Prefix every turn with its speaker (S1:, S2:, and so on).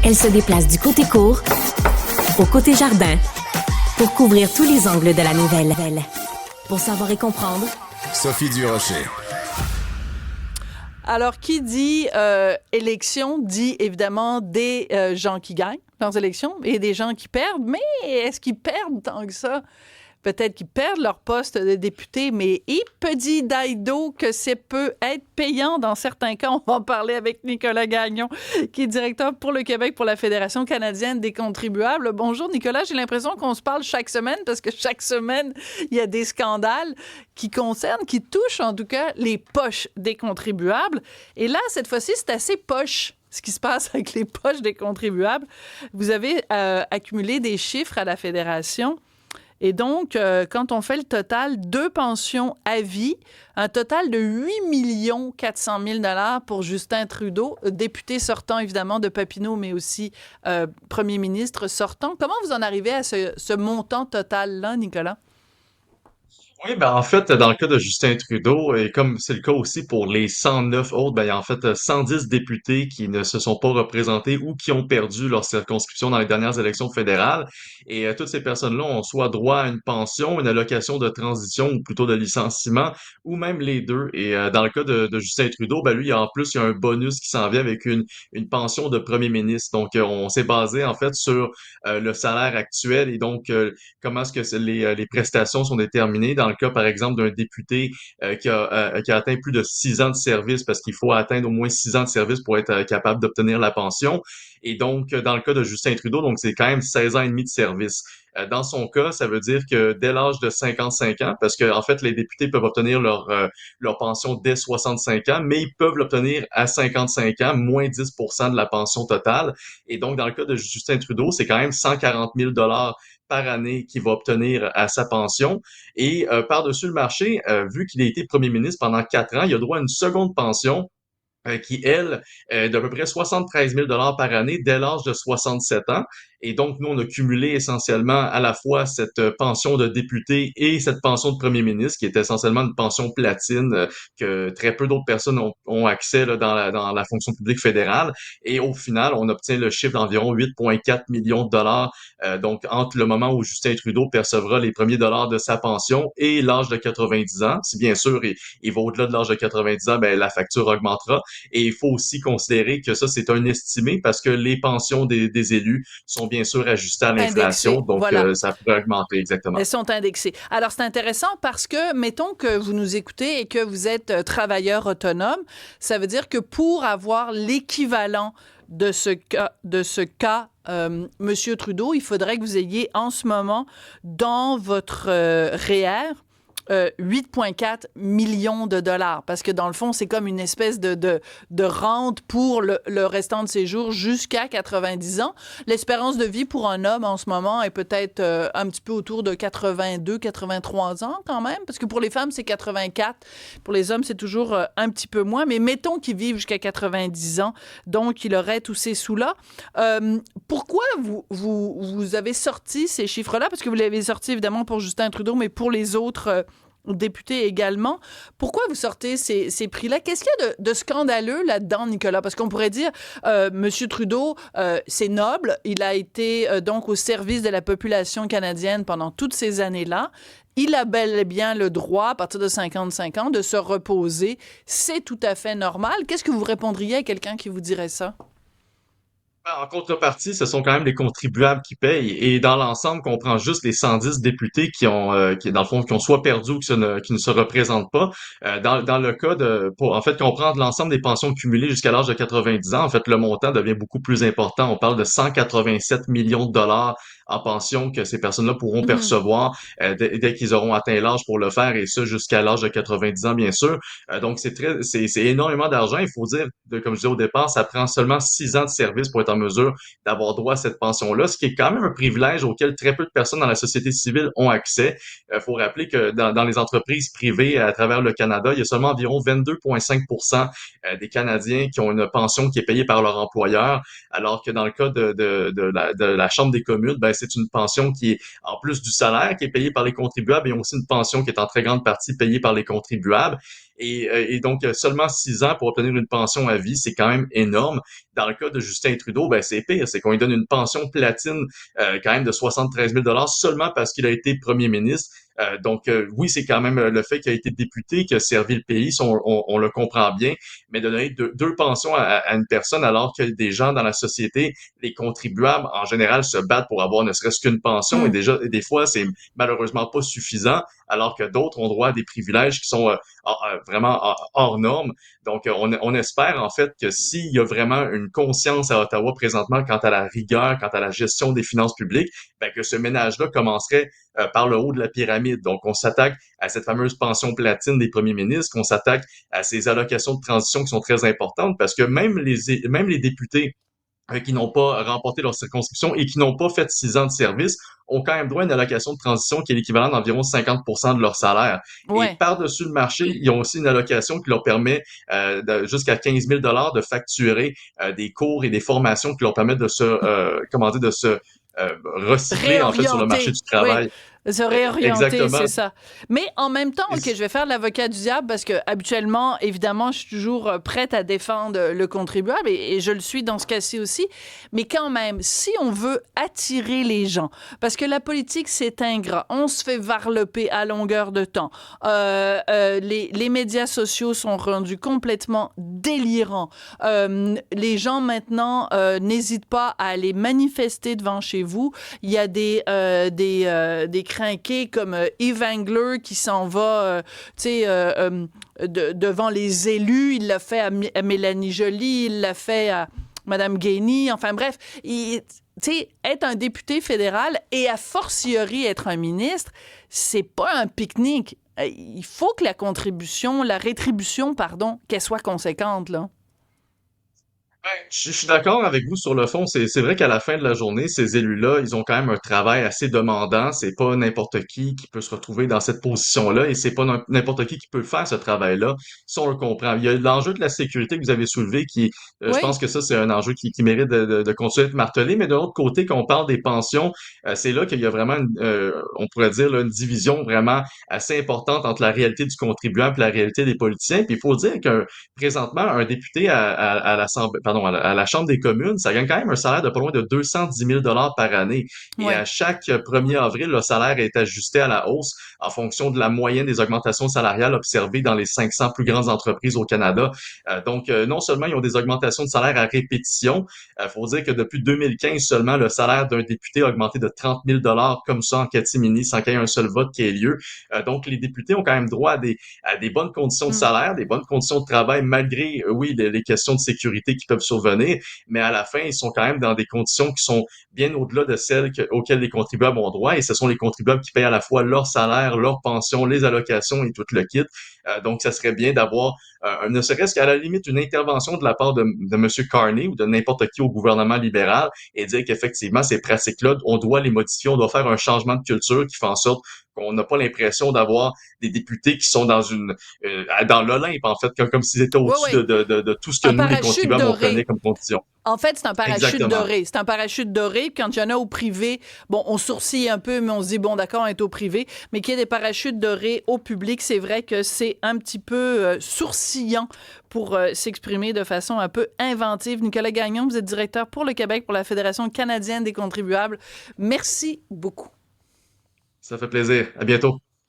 S1: Elle se déplace du côté court au côté jardin pour couvrir tous les angles de la nouvelle. Pour savoir et comprendre,
S2: Sophie Durocher.
S3: Alors, qui dit élection dit évidemment des gens qui gagnent leurs élections et des gens qui perdent. Mais est-ce qu'ils perdent tant que ça? Peut-être qu'ils perdent leur poste de député, mais il peut dire d'Aido que ça peut être payant dans certains cas. On va en parler avec Nicolas Gagnon, qui est directeur pour le Québec pour la Fédération canadienne des contribuables. Bonjour Nicolas, j'ai l'impression qu'on se parle chaque semaine parce que chaque semaine, il y a des scandales qui touchent en tout cas les poches des contribuables. Et là, cette fois-ci, c'est assez poche ce qui se passe avec les poches des contribuables. Vous avez accumulé des chiffres à la Fédération. Et donc, quand on fait le total, 2 pensions à vie, un total de 8 400 000 $ pour Justin Trudeau, député sortant évidemment de Papineau, mais aussi premier ministre sortant. Comment vous en arrivez à ce montant total-là, Nicolas?
S4: Oui, ben en fait, dans le cas de Justin Trudeau, et comme c'est le cas aussi pour les 109 autres, ben il y a en fait 110 députés qui ne se sont pas représentés ou qui ont perdu leur circonscription dans les dernières élections fédérales. Et toutes ces personnes-là ont soit droit à une pension, une allocation de transition ou plutôt de licenciement, ou même les deux. Et dans le cas de Justin Trudeau, ben lui, en plus, il y a un bonus qui s'en vient avec une pension de premier ministre. Donc, on s'est basé en fait sur le salaire actuel et donc comment est-ce que les prestations sont déterminées dans le cas, par exemple, d'un député qui a atteint plus de 6 ans de service, parce qu'il faut atteindre au moins 6 ans de service pour être capable d'obtenir la pension. Et donc, dans le cas de Justin Trudeau, donc c'est quand même 16 ans et demi de service. Dans son cas, ça veut dire que dès l'âge de 55 ans, parce que en fait, les députés peuvent obtenir leur pension dès 65 ans, mais ils peuvent l'obtenir à 55 ans, moins 10% de la pension totale. Et donc, dans le cas de Justin Trudeau, c'est quand même 140 000 par année qu'il va obtenir à sa pension. Et par-dessus le marché, vu qu'il a été premier ministre pendant 4 ans, il a droit à une seconde pension qui, elle, est d'à peu près 73 000 par année dès l'âge de 67 ans. Et donc, nous, on a cumulé essentiellement à la fois cette pension de député et cette pension de premier ministre, qui est essentiellement une pension platine que très peu d'autres personnes ont accès là, dans la fonction publique fédérale. Et au final, on obtient le chiffre d'environ 8,4 millions de dollars. Donc, entre le moment où Justin Trudeau percevra les premiers dollars de sa pension et l'âge de 90 ans, si bien sûr il va au-delà de l'âge de 90 ans, ben, la facture augmentera. Et il faut aussi considérer que ça, c'est un estimé parce que les pensions des élus sont bien sûr ajustées à
S3: Indexé,
S4: l'inflation, donc
S3: voilà.
S4: ça pourrait augmenter exactement.
S3: Elles sont indexées. Alors, c'est intéressant parce que, mettons que vous nous écoutez et que vous êtes travailleur autonome, ça veut dire que pour avoir l'équivalent de ce cas, Monsieur Trudeau, il faudrait que vous ayez en ce moment dans votre REER 8,4 millions de dollars. Parce que dans le fond, c'est comme une espèce de rente pour le restant de ses jours jusqu'à 90 ans. L'espérance de vie pour un homme en ce moment est peut-être un petit peu autour de 82, 83 ans quand même. Parce que pour les femmes, c'est 84. Pour les hommes, c'est toujours un petit peu moins. Mais mettons qu'ils vivent jusqu'à 90 ans. Donc, il aurait tous ces sous-là. Pourquoi vous avez sorti ces chiffres-là? Parce que vous l'avez sorti évidemment pour Justin Trudeau, mais pour les autres députés également. Pourquoi vous sortez ces prix-là? Qu'est-ce qu'il y a de scandaleux là-dedans, Nicolas? Parce qu'on pourrait dire, M. Trudeau, c'est noble. Il a été donc au service de la population canadienne pendant toutes ces années-là. Il a bel et bien le droit, à partir de 55 ans, de se reposer. C'est tout à fait normal. Qu'est-ce que vous répondriez à quelqu'un qui vous dirait ça?
S4: En contrepartie, ce sont quand même les contribuables qui payent. Et dans l'ensemble, qu'on prend juste les 110 députés qui dans le fond, qui ont soit perdu ou qui ne se représentent pas. Dans le cas en fait, qu'on prend l'ensemble des pensions cumulées jusqu'à l'âge de 90 ans, en fait, le montant devient beaucoup plus important. On parle de 187 millions de dollars en pension que ces personnes-là pourront
S3: Mhm.
S4: percevoir dès qu'ils auront atteint l'âge pour le faire, et ça jusqu'à l'âge de 90 ans, bien sûr. Donc, c'est énormément d'argent. Il faut dire, comme je disais au départ, ça prend seulement 6 ans de service pour être en mesure d'avoir droit à cette pension-là, ce qui est quand même un privilège auquel très peu de personnes dans la société civile ont accès. Il faut rappeler que dans les entreprises privées à travers le Canada, il y a seulement environ 22,5% des Canadiens qui ont une pension qui est payée par leur employeur, alors que dans le cas de la Chambre des communes, ben, c'est une pension qui est, en plus du salaire, qui est payée par les contribuables, et aussi une pension qui est en très grande partie payée par les contribuables. Et donc, seulement 6 ans pour obtenir une pension à vie, c'est quand même énorme. Dans le cas de Justin Trudeau, ben c'est pire, c'est qu'on lui donne une pension platine quand même de 73 000 seulement parce qu'il a été premier ministre. Oui, c'est quand même le fait qu'il a été député, qu'il a servi le pays, ça, on le comprend bien, mais de donner deux pensions à une personne alors que des gens dans la société, les contribuables, en général, se battent pour avoir ne serait-ce qu'une pension et
S3: Hmm.
S4: déjà, des fois, c'est malheureusement pas suffisant, alors que d'autres ont droit à des privilèges qui sont vraiment hors normes. Donc, on espère en fait que s'il y a vraiment une conscience à Ottawa présentement quant à la rigueur, quant à la gestion des finances publiques, ben, que ce ménage-là commencerait par le haut de la pyramide. Donc, on s'attaque à cette fameuse pension platine des premiers ministres, qu'on s'attaque à ces allocations de transition qui sont très importantes parce que même les députés qui n'ont pas remporté leur circonscription et qui n'ont pas fait 6 ans de service ont quand même droit à une allocation de transition qui est l'équivalent d'environ 50% de leur salaire. Et
S3: Ouais.
S4: par-dessus le marché, ils ont aussi une allocation qui leur permet jusqu'à 15 000 de facturer des cours et des formations qui leur permettent de comment dire, de se recycler en fait sur le marché
S3: Réorienter,
S4: du
S3: oui.
S4: travail.
S3: Se réorienter,
S4: Exactement.
S3: c'est ça. Mais en même temps,
S4: Et
S3: OK, je vais faire l'avocat du diable parce que habituellement, évidemment, je suis toujours prête à défendre le contribuable et je le suis dans ce cas-ci aussi. Mais quand même, si on veut attirer les gens, parce que la politique, c'est ingrat, on se fait varloper à longueur de temps. Les médias sociaux sont rendus complètement délirants. Les gens maintenant n'hésitent pas à aller manifester devant chez vous. Il y a des crinqués comme Eve Angler qui s'en va, tu sais, devant les élus. Il l'a fait à Mélanie Joly, il l'a fait à Madame Gainey. Enfin bref, tu sais, être un député fédéral et a fortiori être un ministre, c'est pas un pique-nique. Il faut que la rétribution, pardon, qu'elle soit conséquente, là.
S4: je suis d'accord avec vous sur le fond. C'est vrai qu'à la fin de la journée, ces élus-là, ils ont quand même un travail assez demandant. C'est pas n'importe qui peut se retrouver dans cette position-là et c'est pas n'importe qui peut faire ce travail-là. Ça, on le comprend. Il y a l'enjeu de la sécurité que vous avez soulevé qui, je pense
S3: Oui,
S4: que ça, c'est un enjeu qui mérite de continuer à être martelé. Mais de l'autre côté, quand on parle des pensions, c'est là qu'il y a vraiment, on pourrait dire, là, une division vraiment assez importante entre la réalité du contribuable et la réalité des politiciens. Puis il faut dire que présentement, un député à l'Assemblée, pardon, à la Chambre des communes, ça gagne quand même un salaire de pas loin de 210 000 par année. Et à
S3: oui.
S4: chaque 1er avril, le salaire est ajusté à la hausse en fonction de la moyenne des augmentations salariales observées dans les 500 plus grandes entreprises au Canada. Non seulement ils ont des augmentations de salaire à répétition, faut dire que depuis 2015 seulement, le salaire d'un député a augmenté de 30 000 comme ça en catimini, sans qu'il y ait un seul vote qui ait lieu. Donc, les députés ont quand même droit à des bonnes conditions de
S3: Mm.
S4: salaire, des bonnes conditions de travail, malgré, oui, les questions de sécurité qui peuvent survenir, mais à la fin, ils sont quand même dans des conditions qui sont bien au-delà de celles auxquelles les contribuables ont droit, et ce sont les contribuables qui payent à la fois leur salaire, leur pension, les allocations et tout le kit. Donc, ça serait bien d'avoir, ne serait-ce qu'à la limite, une intervention de la part de M. Carney ou de n'importe qui au gouvernement libéral et dire qu'effectivement, ces pratiques-là, on doit les modifier, on doit faire un changement de culture qui fait en sorte qu'on n'a pas l'impression d'avoir des députés qui sont dans l'Olympe, en fait, comme s'ils étaient
S3: Oui,
S4: au-dessus
S3: oui.
S4: de tout ce que
S3: Un
S4: nous, les
S3: parachute
S4: contribuables, on connaît
S3: doré.
S4: comme conditions.
S3: En fait, c'est un parachute
S4: Exactement.
S3: doré. C'est un parachute doré. Puis quand il y en a au privé, bon, on sourcille un peu, mais on se dit, bon, d'accord, on est au privé. Mais qu'il y ait des parachutes dorés au public, c'est vrai que c'est un petit peu sourcillant pour s'exprimer de façon un peu inventive. Nicolas Gagnon, vous êtes directeur pour le Québec pour la Fédération canadienne des contribuables. Merci beaucoup.
S4: Ça fait plaisir. À bientôt.